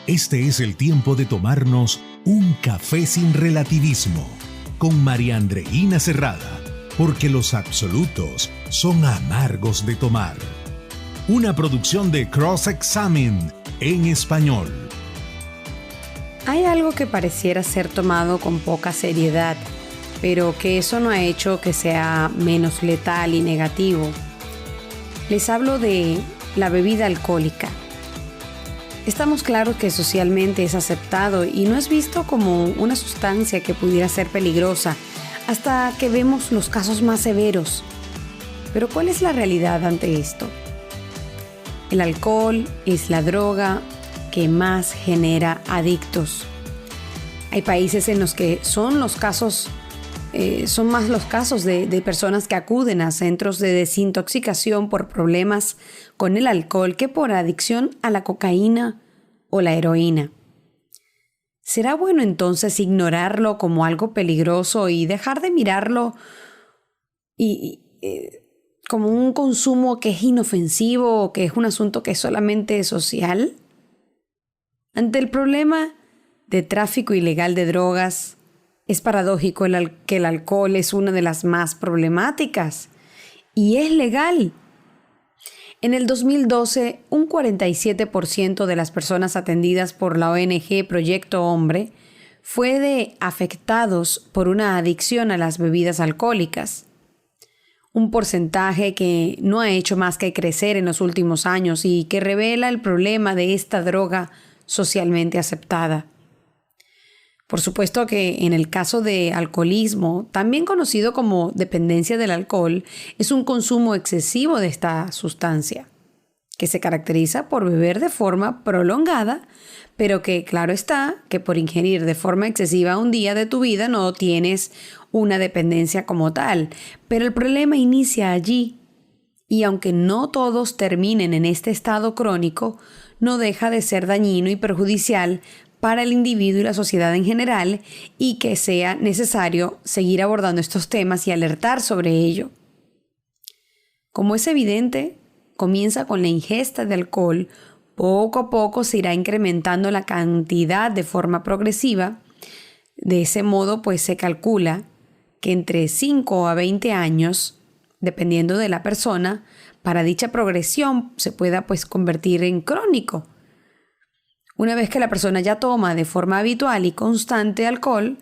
Este es el tiempo de tomarnos un café sin relativismo con María Andreina Cerrada, porque los absolutos son amargos de tomar. Una producción de Cross Examine en español. Hay algo que pareciera ser tomado con poca seriedad, pero que eso no ha hecho que sea menos letal y negativo. Les hablo de la bebida alcohólica. Estamos claros que socialmente es aceptado y no es visto como una sustancia que pudiera ser peligrosa hasta que vemos los casos más severos. Pero ¿cuál es la realidad ante esto? El alcohol es la droga que más genera adictos. Hay países en los que son más los casos de personas que acuden a centros de desintoxicación por problemas con el alcohol que por adicción a la cocaína o la heroína. ¿Será bueno entonces ignorarlo como algo peligroso y dejar de mirarlo como un consumo que es inofensivo o que es un asunto que es solamente social? Ante el problema de tráfico ilegal de drogas, es paradójico que el alcohol es una de las más problemáticas y es legal. En el 2012, un 47% de las personas atendidas por la ONG Proyecto Hombre fue de afectados por una adicción a las bebidas alcohólicas. Un porcentaje que no ha hecho más que crecer en los últimos años y que revela el problema de esta droga socialmente aceptada. Por supuesto que en el caso de alcoholismo, también conocido como dependencia del alcohol, es un consumo excesivo de esta sustancia, que se caracteriza por beber de forma prolongada, pero que claro está que por ingerir de forma excesiva un día de tu vida no tienes una dependencia como tal. Pero el problema inicia allí, y aunque no todos terminen en este estado crónico, no deja de ser dañino y perjudicial para el individuo y la sociedad en general, y que sea necesario seguir abordando estos temas y alertar sobre ello. Como es evidente, comienza con la ingesta de alcohol, poco a poco se irá incrementando la cantidad de forma progresiva. De ese modo, pues se calcula que entre 5 a 20 años, dependiendo de la persona, para dicha progresión se pueda pues convertir en crónico. Una vez que la persona ya toma de forma habitual y constante alcohol,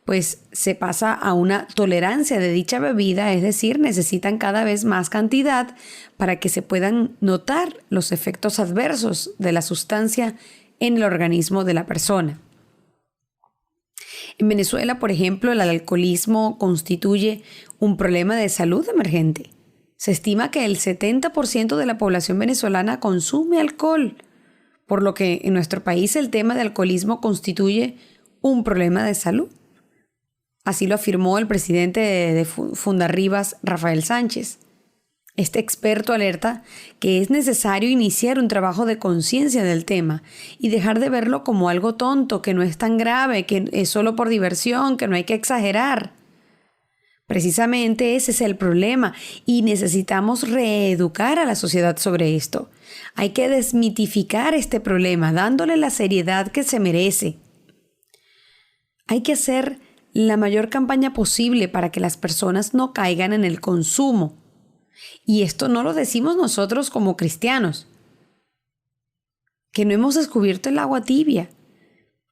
pues se pasa a una tolerancia de dicha bebida, es decir, necesitan cada vez más cantidad para que se puedan notar los efectos adversos de la sustancia en el organismo de la persona. En Venezuela, por ejemplo, el alcoholismo constituye un problema de salud emergente. Se estima que el 70% de la población venezolana consume alcohol, por lo que en nuestro país el tema de alcoholismo constituye un problema de salud. Así lo afirmó el presidente de Fundarribas, Rafael Sánchez. Este experto alerta que es necesario iniciar un trabajo de conciencia del tema y dejar de verlo como algo tonto, que no es tan grave, que es solo por diversión, que no hay que exagerar. Precisamente ese es el problema y necesitamos reeducar a la sociedad sobre esto. Hay que desmitificar este problema, dándole la seriedad que se merece. Hay que hacer la mayor campaña posible para que las personas no caigan en el consumo. Y esto no lo decimos nosotros como cristianos, que no hemos descubierto el agua tibia.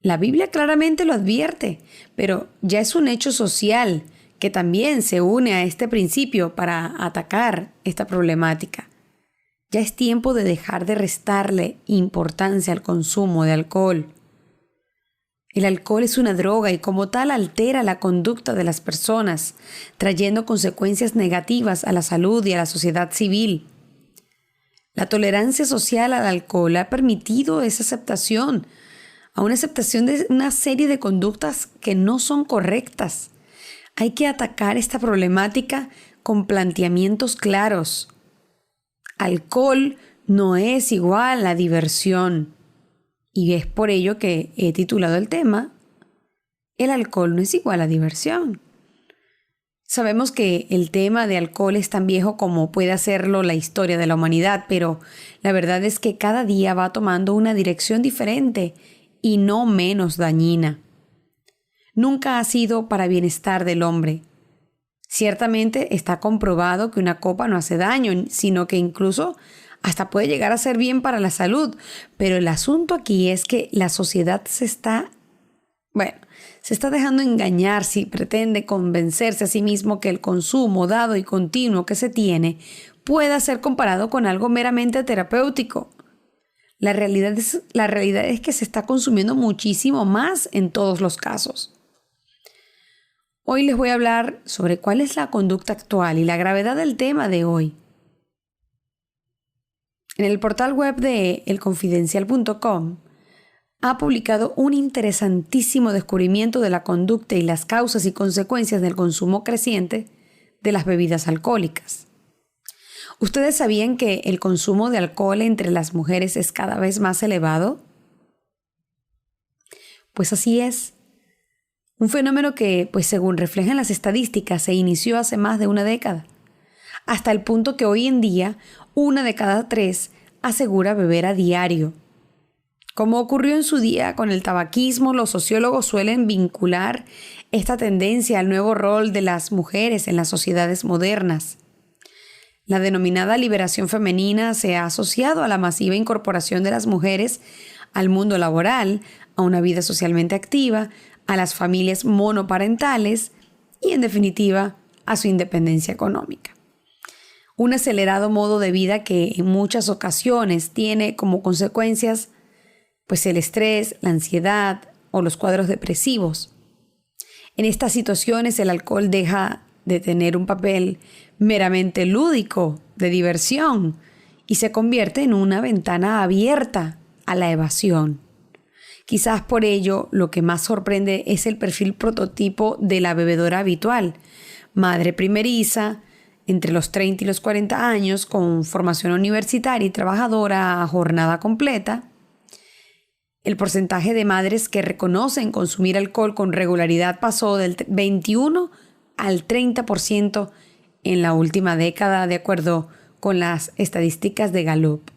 La Biblia claramente lo advierte, pero ya es un hecho social que también se une a este principio para atacar esta problemática. Ya es tiempo de dejar de restarle importancia al consumo de alcohol. El alcohol es una droga y como tal altera la conducta de las personas, trayendo consecuencias negativas a la salud y a la sociedad civil. La tolerancia social al alcohol ha permitido esa aceptación, a una aceptación de una serie de conductas que no son correctas. Hay que atacar esta problemática con planteamientos claros. Alcohol no es igual a diversión. Y es por ello que he titulado el tema, el alcohol no es igual a diversión. Sabemos que el tema de alcohol es tan viejo como puede hacerlo la historia de la humanidad, pero la verdad es que cada día va tomando una dirección diferente y no menos dañina. Nunca ha sido para bienestar del hombre. Ciertamente está comprobado que una copa no hace daño, sino que incluso hasta puede llegar a ser bien para la salud. Pero el asunto aquí es que la sociedad se está dejando engañar si pretende convencerse a sí mismo que el consumo dado y continuo que se tiene pueda ser comparado con algo meramente terapéutico. La realidad es que se está consumiendo muchísimo más en todos los casos. Hoy les voy a hablar sobre cuál es la conducta actual y la gravedad del tema de hoy. En el portal web de elconfidencial.com ha publicado un interesantísimo descubrimiento de la conducta y las causas y consecuencias del consumo creciente de las bebidas alcohólicas. ¿Ustedes sabían que el consumo de alcohol entre las mujeres es cada vez más elevado? Pues así es. Un fenómeno que, pues según reflejan las estadísticas, se inició hace más de una década, hasta el punto que hoy en día 1 de cada 3 asegura beber a diario. Como ocurrió en su día con el tabaquismo, los sociólogos suelen vincular esta tendencia al nuevo rol de las mujeres en las sociedades modernas. La denominada liberación femenina se ha asociado a la masiva incorporación de las mujeres al mundo laboral, a una vida socialmente activa, a las familias monoparentales y, en definitiva, a su independencia económica. Un acelerado modo de vida que en muchas ocasiones tiene como consecuencias pues el estrés, la ansiedad o los cuadros depresivos. En estas situaciones el alcohol deja de tener un papel meramente lúdico, de diversión, y se convierte en una ventana abierta a la evasión. Quizás por ello lo que más sorprende es el perfil prototipo de la bebedora habitual, madre primeriza, entre los 30 y los 40 años, con formación universitaria y trabajadora a jornada completa. El porcentaje de madres que reconocen consumir alcohol con regularidad pasó del 21 al 30% en la última década, de acuerdo con las estadísticas de Gallup.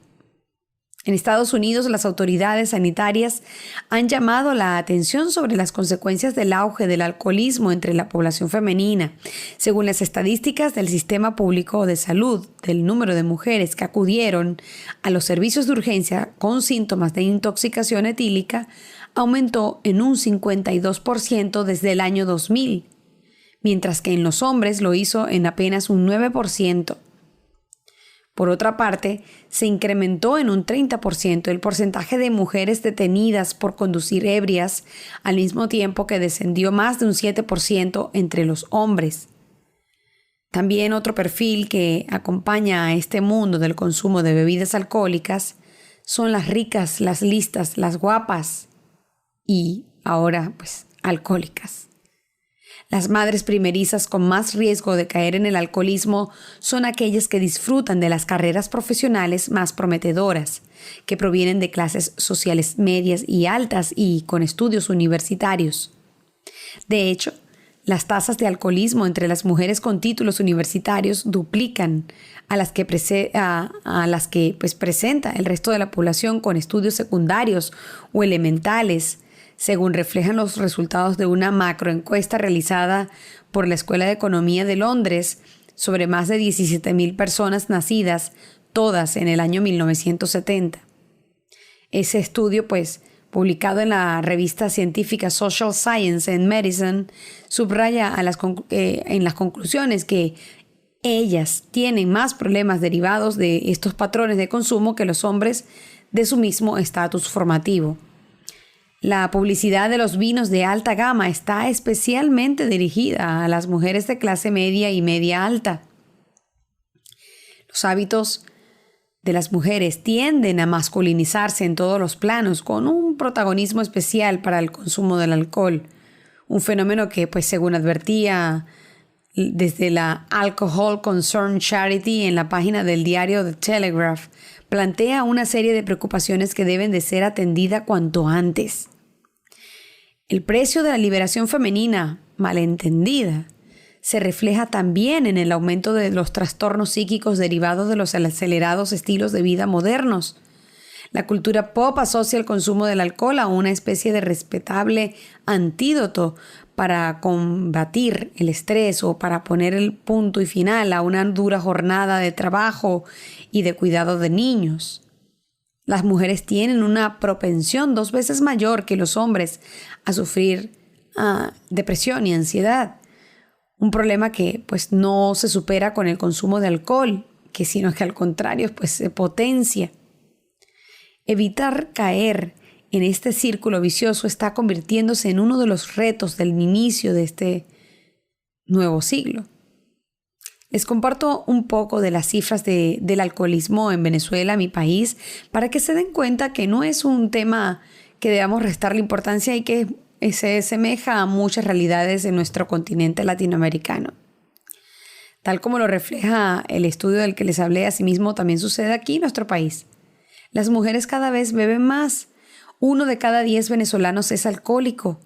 En Estados Unidos, las autoridades sanitarias han llamado la atención sobre las consecuencias del auge del alcoholismo entre la población femenina. Según las estadísticas del Sistema Público de Salud, del número de mujeres que acudieron a los servicios de urgencia con síntomas de intoxicación etílica aumentó en un 52% desde el año 2000, mientras que en los hombres lo hizo en apenas un 9%. Por otra parte, se incrementó en un 30% el porcentaje de mujeres detenidas por conducir ebrias, al mismo tiempo que descendió más de un 7% entre los hombres. También otro perfil que acompaña a este mundo del consumo de bebidas alcohólicas son las ricas, las listas, las guapas y ahora pues alcohólicas. Las madres primerizas con más riesgo de caer en el alcoholismo son aquellas que disfrutan de las carreras profesionales más prometedoras, que provienen de clases sociales medias y altas y con estudios universitarios. De hecho, las tasas de alcoholismo entre las mujeres con títulos universitarios duplican a las que presenta el resto de la población con estudios secundarios o elementales, según reflejan los resultados de una macroencuesta realizada por la Escuela de Economía de Londres sobre más de 17,000 personas nacidas, todas en el año 1970. Ese estudio, publicado en la revista científica Social Science and Medicine, subraya en las conclusiones que ellas tienen más problemas derivados de estos patrones de consumo que los hombres de su mismo estatus formativo. La publicidad de los vinos de alta gama está especialmente dirigida a las mujeres de clase media y media alta. Los hábitos de las mujeres tienden a masculinizarse en todos los planos, con un protagonismo especial para el consumo del alcohol. Un fenómeno que, según advertía desde la Alcohol Concern Charity en la página del diario The Telegraph, plantea una serie de preocupaciones que deben de ser atendidas cuanto antes. El precio de la liberación femenina, malentendida, se refleja también en el aumento de los trastornos psíquicos derivados de los acelerados estilos de vida modernos. La cultura pop asocia el consumo del alcohol a una especie de respetable antídoto para combatir el estrés o para poner el punto y final a una dura jornada de trabajo y de cuidado de niños. Las mujeres tienen una propensión 2 veces mayor que los hombres a sufrir depresión y ansiedad. Un problema que pues no se supera con el consumo de alcohol, sino que al contrario pues se potencia. Evitar caer en este círculo vicioso está convirtiéndose en uno de los retos del inicio de este nuevo siglo. Les comparto un poco de las cifras del alcoholismo en Venezuela, mi país, para que se den cuenta que no es un tema que debamos restarle importancia y que se asemeja a muchas realidades en nuestro continente latinoamericano. Tal como lo refleja el estudio del que les hablé, asimismo también sucede aquí en nuestro país. Las mujeres cada vez beben más. 1 de cada 10 venezolanos es alcohólico.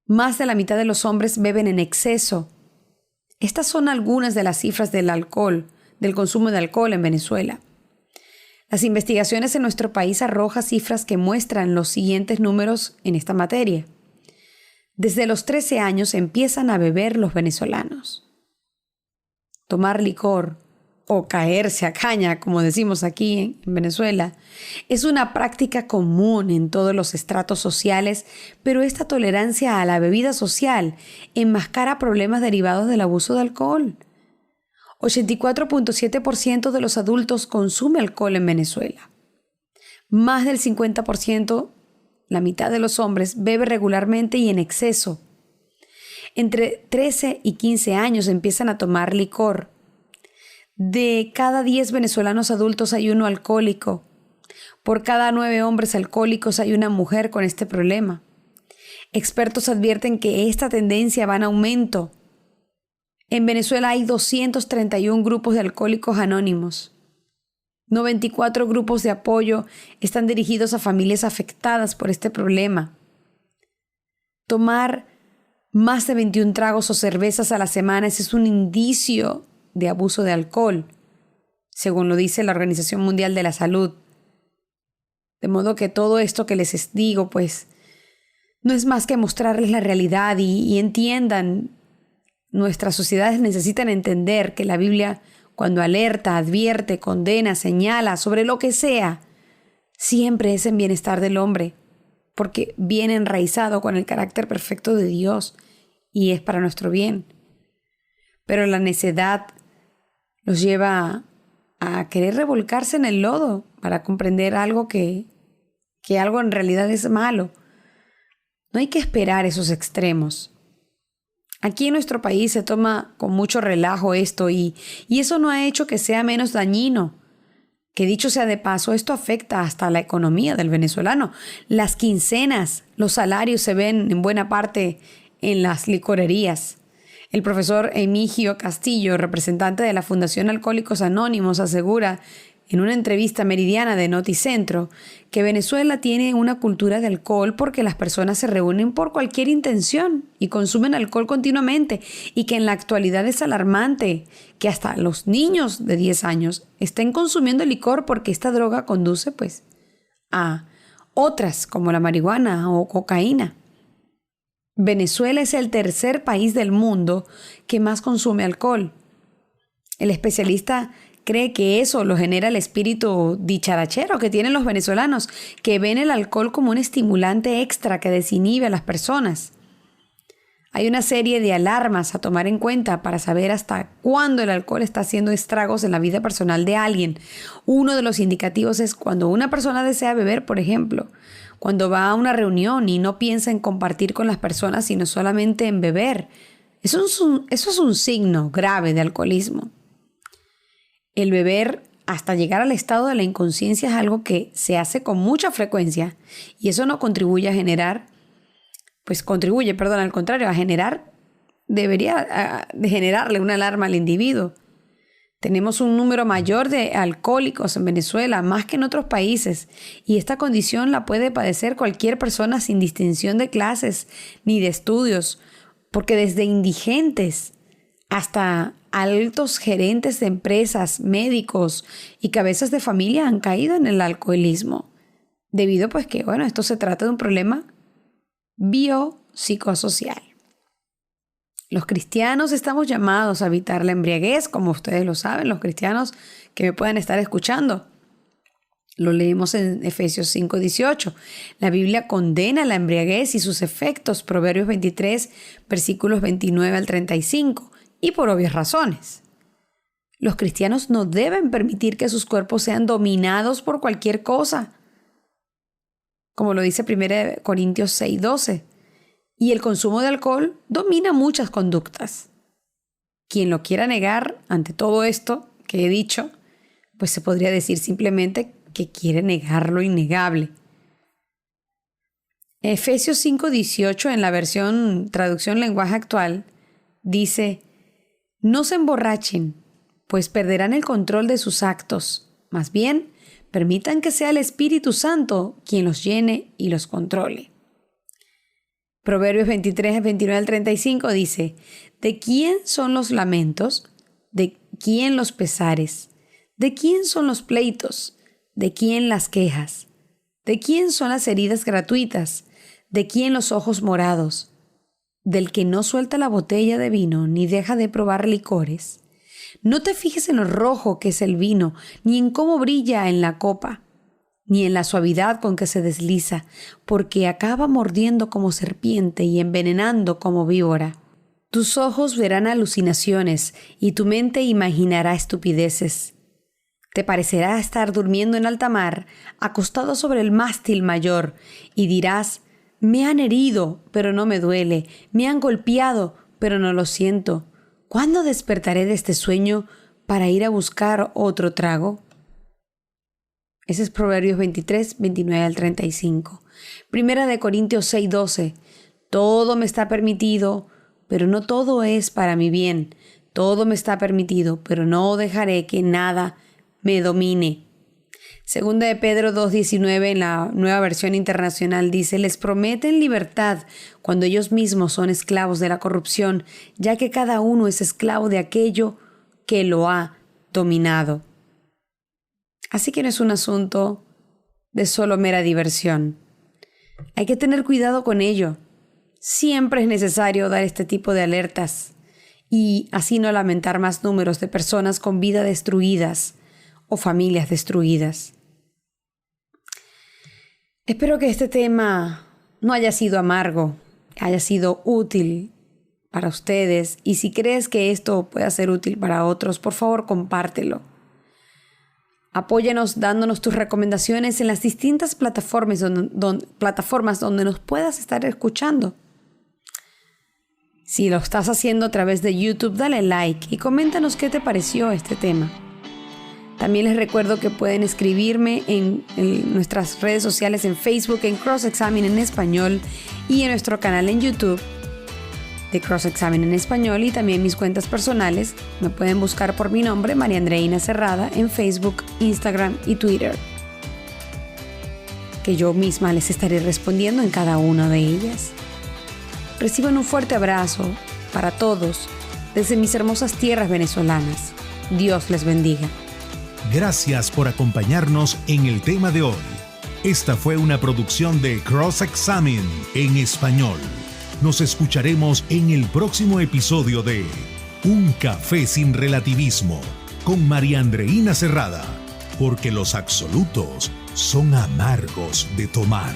Más de la mitad de los hombres beben en exceso. Estas son algunas de las cifras del consumo de alcohol en Venezuela. Las investigaciones en nuestro país arrojan cifras que muestran los siguientes números en esta materia. Desde los 13 años empiezan a beber los venezolanos. Tomar licor o caerse a caña, como decimos aquí en Venezuela, es una práctica común en todos los estratos sociales, pero esta tolerancia a la bebida social enmascara problemas derivados del abuso de alcohol. 84.7% de los adultos consume alcohol en Venezuela. Más del 50%, la mitad de los hombres, bebe regularmente y en exceso. Entre 13 y 15 años empiezan a tomar licor. De cada 10 venezolanos adultos hay 1 alcohólico. Por cada 9 hombres alcohólicos hay una mujer con este problema. Expertos advierten que esta tendencia va en aumento. En Venezuela hay 231 grupos de alcohólicos anónimos. 94 grupos de apoyo están dirigidos a familias afectadas por este problema. Tomar más de 21 tragos o cervezas a la semana es un indicio de abuso de alcohol, según lo dice la Organización Mundial de la Salud. De modo que todo esto que les digo, pues, no es más que mostrarles la realidad y entiendan. Nuestras sociedades necesitan entender que la Biblia, cuando alerta, advierte, condena, señala sobre lo que sea, siempre es en bienestar del hombre, porque viene enraizado con el carácter perfecto de Dios y es para nuestro bien. Pero la necedad los lleva a querer revolcarse en el lodo para comprender algo que algo en realidad es malo. No hay que esperar esos extremos. Aquí en nuestro país se toma con mucho relajo esto y eso no ha hecho que sea menos dañino. Que dicho sea de paso, esto afecta hasta la economía del venezolano. Las quincenas, los salarios se ven en buena parte en las licorerías. El profesor Emigio Castillo, representante de la Fundación Alcohólicos Anónimos, asegura en una entrevista meridiana de Noticentro que Venezuela tiene una cultura de alcohol porque las personas se reúnen por cualquier intención y consumen alcohol continuamente, y que en la actualidad es alarmante que hasta los niños de 10 años estén consumiendo licor porque esta droga conduce pues a otras como la marihuana o cocaína. Venezuela es el tercer país del mundo que más consume alcohol. El especialista cree que eso lo genera el espíritu dicharachero que tienen los venezolanos, que ven el alcohol como un estimulante extra que desinhibe a las personas. Hay una serie de alarmas a tomar en cuenta para saber hasta cuándo el alcohol está haciendo estragos en la vida personal de alguien. Uno de los indicativos es cuando una persona desea beber, por ejemplo, cuando va a una reunión y no piensa en compartir con las personas, sino solamente en beber. Eso es un signo grave de alcoholismo. El beber hasta llegar al estado de la inconsciencia es algo que se hace con mucha frecuencia y eso no contribuye a generar, al contrario, debería de generarle una alarma al individuo. Tenemos un número mayor de alcohólicos en Venezuela, más que en otros países, y esta condición la puede padecer cualquier persona sin distinción de clases ni de estudios, porque desde indigentes Hasta altos gerentes de empresas, médicos y cabezas de familia han caído en el alcoholismo. Debido pues que, esto se trata de un problema biopsicosocial. Los cristianos estamos llamados a evitar la embriaguez, como ustedes lo saben, los cristianos que me puedan estar escuchando. Lo leemos en Efesios 5:18. La Biblia condena la embriaguez y sus efectos, Proverbios 23, versículos 29 al 35, y por obvias razones. Los cristianos no deben permitir que sus cuerpos sean dominados por cualquier cosa, como lo dice 1 Corintios 6:12. Y el consumo de alcohol domina muchas conductas. Quien lo quiera negar ante todo esto que he dicho, pues se podría decir simplemente que quiere negar lo innegable. Efesios 5:18 en la versión traducción lenguaje actual dice: no se emborrachen, pues perderán el control de sus actos. Más bien, permitan que sea el Espíritu Santo quien los llene y los controle. Proverbios 23, 29 al 35 dice: ¿de quién son los lamentos? ¿De quién los pesares? ¿De quién son los pleitos? ¿De quién las quejas? ¿De quién son las heridas gratuitas? ¿De quién los ojos morados? ¿Del que no suelta la botella de vino ni deja de probar licores? No te fijes en lo rojo que es el vino, ni en cómo brilla en la copa, ni en la suavidad con que se desliza, porque acaba mordiendo como serpiente y envenenando como víbora. Tus ojos verán alucinaciones y tu mente imaginará estupideces. Te parecerá estar durmiendo en alta mar, acostado sobre el mástil mayor, y dirás: me han herido, pero no me duele, me han golpeado, pero no lo siento. ¿Cuándo despertaré de este sueño para ir a buscar otro trago? Ese es Proverbios 23, 29 al 35. 1 Corintios 6:12. Todo me está permitido, pero no todo es para mi bien. Todo me está permitido, pero no dejaré que nada me domine. 2 de Pedro 2:19 en la Nueva Versión Internacional dice: les prometen libertad cuando ellos mismos son esclavos de la corrupción, ya que cada uno es esclavo de aquello que lo ha dominado. Así que no es un asunto de solo mera diversión. Hay que tener cuidado con ello. Siempre es necesario dar este tipo de alertas y así no lamentar más números de personas con vida destruidas o familias destruidas. Espero que este tema no haya sido amargo, haya sido útil para ustedes, y si crees que esto pueda ser útil para otros, por favor compártelo. Apóyanos dándonos tus recomendaciones en las distintas plataformas donde nos puedas estar escuchando. Si lo estás haciendo a través de YouTube, dale like y coméntanos qué te pareció este tema. También les recuerdo que pueden escribirme en nuestras redes sociales, en Facebook, en Cross Examine en español, y en nuestro canal en YouTube de Cross Examine en español, y también mis cuentas personales. Me pueden buscar por mi nombre, María Andreina Cerrada, en Facebook, Instagram y Twitter, que yo misma les estaré respondiendo en cada una de ellas. Reciban un fuerte abrazo para todos desde mis hermosas tierras venezolanas. Dios les bendiga. Gracias por acompañarnos en el tema de hoy. Esta fue una producción de Cross Examine en español. Nos escucharemos en el próximo episodio de Un Café sin Relativismo con María Andreina Cerrada, porque los absolutos son amargos de tomar.